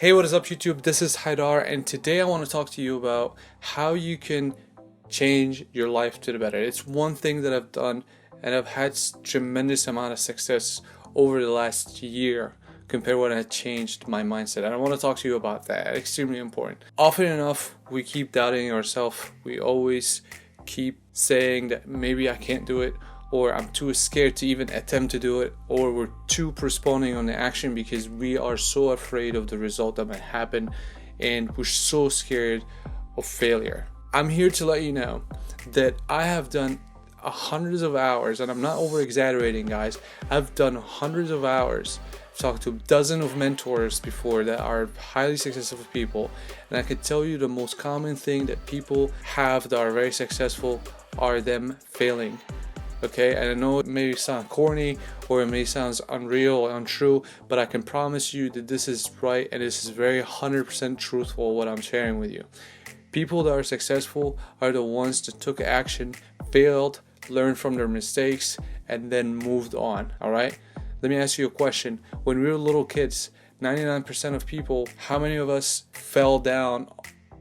Hey, what is up YouTube? This is Haidar, and today I want to talk to you about how you can change your life to the better. It's one thing that I've done, and I've had tremendous amount of success over the last year compared to when I changed my mindset. And I want to talk to you about that. Extremely important. Often enough, we keep doubting ourselves. We always keep saying that maybe I can't do it, or I'm too scared to even attempt to do it, or we're too postponing on the action because we are so afraid of the result that might happen and we're so scared of failure. I'm here to let you know that I have done hundreds of hours, and I'm not over exaggerating, guys. I've done hundreds of hours. I've talked to dozens of mentors before that are highly successful people, and I can tell you the most common thing that people have that are very successful are them failing. Okay, and I know it may sound corny or it may sound unreal or untrue, but I can promise you that this is right and this is very 100% truthful what I'm sharing with you. People that are successful are the ones that took action, failed, learned from their mistakes, and then moved on. Alright? Let me ask you a question. When we were little kids, 99% of people, how many of us fell down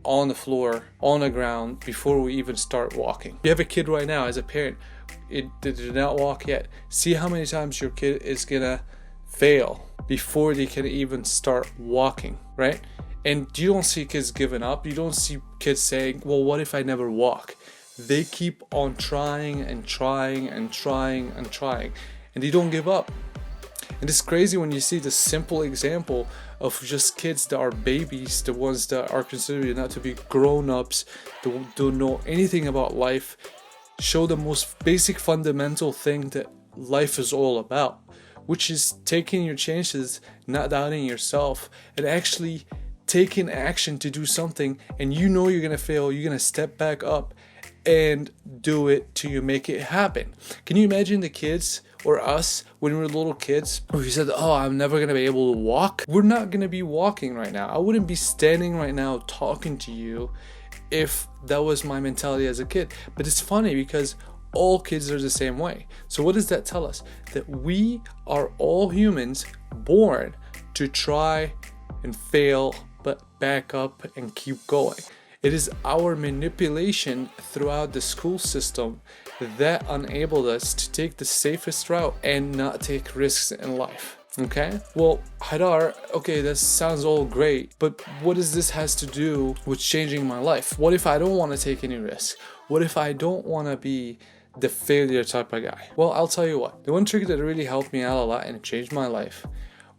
on the floor, on the ground, before we even start walking? If you have a kid right now, as a parent, they did not walk yet. See how many times your kid is gonna fail before they can even start walking, right? And you don't see kids giving up. You don't see kids saying, well, what if I never walk? They keep on trying and trying and trying and trying, and they don't give up. And it's crazy when you see the simple example of just kids that are babies, the ones that are considered not to be grown-ups, that don't know anything about life, show the most basic fundamental thing that life is all about, which is taking your chances, not doubting yourself, and actually taking action to do something. And you know you're gonna fail, you're gonna step back up and do it till you make it happen. Can you imagine the kids or us when we were little kids, where we said, oh, I'm never gonna be able to walk? We're not gonna be walking right now. I wouldn't be standing right now talking to you if that was my mentality as a kid. But it's funny because all kids are the same way. So what does that tell us? That we are all humans born to try and fail, but back up and keep going. It is our manipulation throughout the school system that enabled us to take the safest route and not take risks in life. Okay, well, Haidar, okay, that sounds all great, but what does this has to do with changing my life? What if I don't want to take any risk? What if I don't want to be the failure type of guy? Well, I'll tell you what. The one trick that really helped me out a lot and it changed my life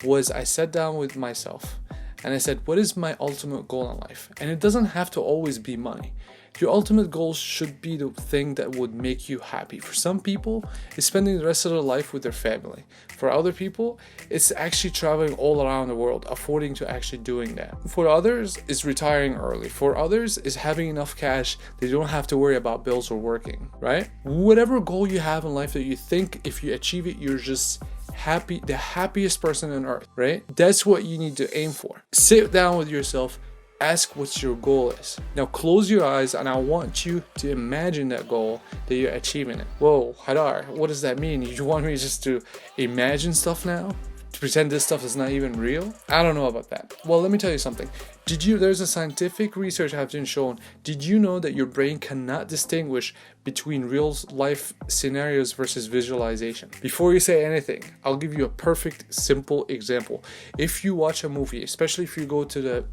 was I sat down with myself and I said, what is my ultimate goal in life? And it doesn't have to always be money. Your ultimate goal should be the thing that would make you happy. For some people, it's spending the rest of their life with their family. For other people, it's actually traveling all around the world, affording to actually doing that. For others, it's retiring early. For others, it's having enough cash that you don't have to worry about bills or working, right? Whatever goal you have in life that you think if you achieve it, you're just happy, the happiest person on earth, right? That's what you need to aim for. Sit down with yourself. Ask what your goal is. Now close your eyes and I want you to imagine that goal, that you're achieving it. Whoa, Haidar, what does that mean? You want me just to imagine stuff now? To pretend this stuff is not even real? I don't know about that. Well, let me tell you something. There's a scientific research has been shown. Did you know that your brain cannot distinguish between real life scenarios versus visualization? Before you say anything, I'll give you a perfect, simple example. If you watch a movie, especially if you go to the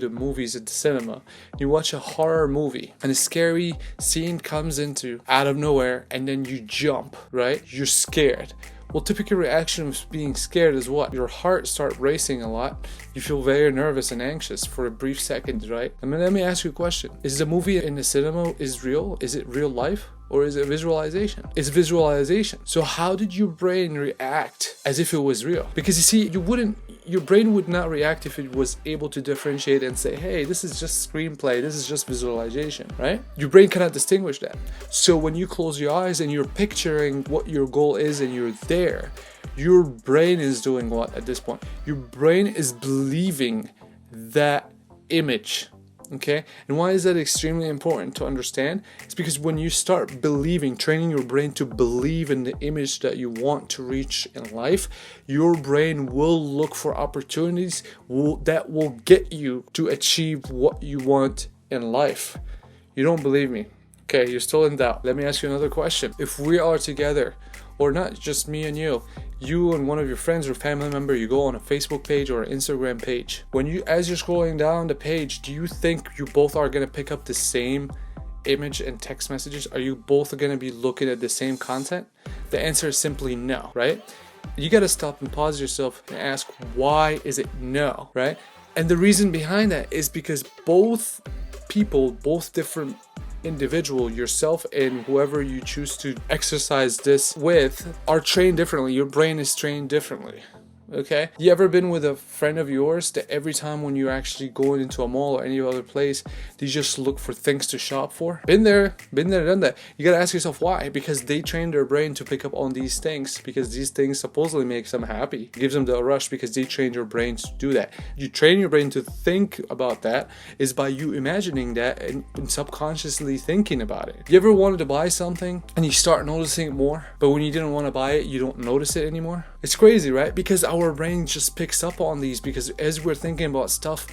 movies at the cinema, you watch a horror movie and a scary scene comes into out of nowhere and then you jump, right? You're scared. Well, typical reaction of being scared is what? Your heart starts racing a lot. You feel very nervous and anxious for a brief second, right? I mean, let me ask you a question. Is the movie in the cinema is real? Is it real life? Or is it visualization? It's visualization. So how did your brain react as if it was real? Because you see, your brain would not react if it was able to differentiate and say, hey, this is just screenplay, this is just visualization, right? Your brain cannot distinguish that. So when you close your eyes and you're picturing what your goal is and you're there, your brain is doing what at this point? Your brain is believing that image Okay, and why is that extremely important to understand? It's because when you start believing, training your brain to believe in the image that you want to reach in life, your brain will look for opportunities that will get you to achieve what you want in life. You don't believe me? Okay, you're still in doubt. Let me ask you another question. If we are together, or not just me and you and one of your friends or family member, you go on a Facebook page or an Instagram page. As you're scrolling down the page, do you think you both are going to pick up the same image and text messages? Are you both going to be looking at the same content? The answer is simply no, right? You got to stop and pause yourself and ask, why is it no, right? And the reason behind that is because both people, both different individual, yourself and whoever you choose to exercise this with, are trained differently. Your brain is trained differently. Okay, you ever been with a friend of yours that every time when you're actually going into a mall or any other place, they just look for things to shop for? Been there, done that. You gotta ask yourself why. Because they train their brain to pick up on these things, because these things supposedly makes them happy, gives them the rush, because they train your brain to do that. You train your brain to think about that is by you imagining that and subconsciously thinking about it. You ever wanted to buy something and you start noticing it more, but when you didn't want to buy it, you don't notice it anymore? It's crazy, right? Because our brain just picks up on these, because as we're thinking about stuff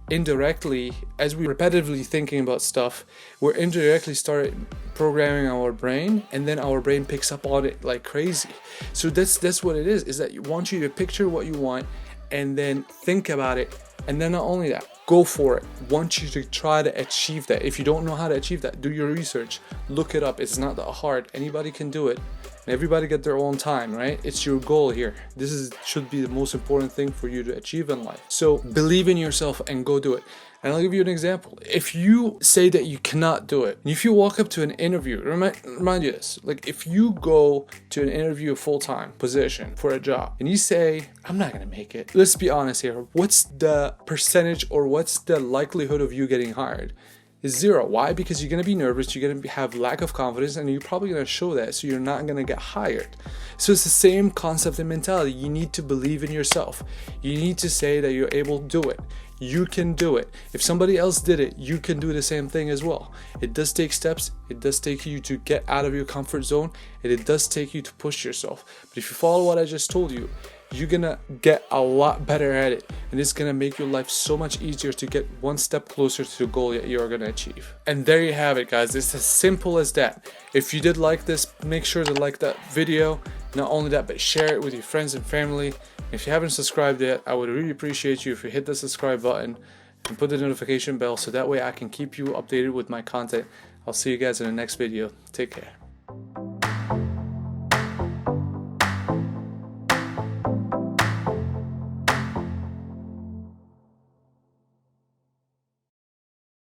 indirectly, as we're repetitively thinking about stuff, we're indirectly start programming our brain, and then our brain picks up on it like crazy. So that's what it is that you want you to picture what you want and then think about it, and then not only that, go for it. Want you to try to achieve that. If you don't know how to achieve that, do your research, look it up. It's not that hard. Anybody can do it. Everybody get their own time, right? It's your goal here. This should be the most important thing for you to achieve in life. So believe in yourself and go do it. And I'll give you an example. If you say that you cannot do it, if you walk up to an interview, remind you this, like if you go to an interview, a full-time position for a job, and you say, I'm not gonna make it. Let's be honest here. What's the percentage or what's the likelihood of you getting hired? Is zero. Why? Because you're going to be nervous, you're going to have lack of confidence, and you're probably going to show that, so you're not going to get hired. So it's the same concept and mentality. You need to believe in yourself. You need to say that you're able to do it. You can do it. If somebody else did it, you can do the same thing as well. It does take steps. It does take you to get out of your comfort zone, and it does take you to push yourself. But if you follow what I just told you, you're gonna get a lot better at it, and it's gonna make your life so much easier to get one step closer to the goal that you're gonna achieve. And there you have it, guys. It's as simple as that. If you did like this, make sure to like that video. Not only that, but share it with your friends and family. If you haven't subscribed yet, I would really appreciate you if you hit the subscribe button and put the notification bell, so that way I can keep you updated with my content. I'll see you guys in the next video. Take care.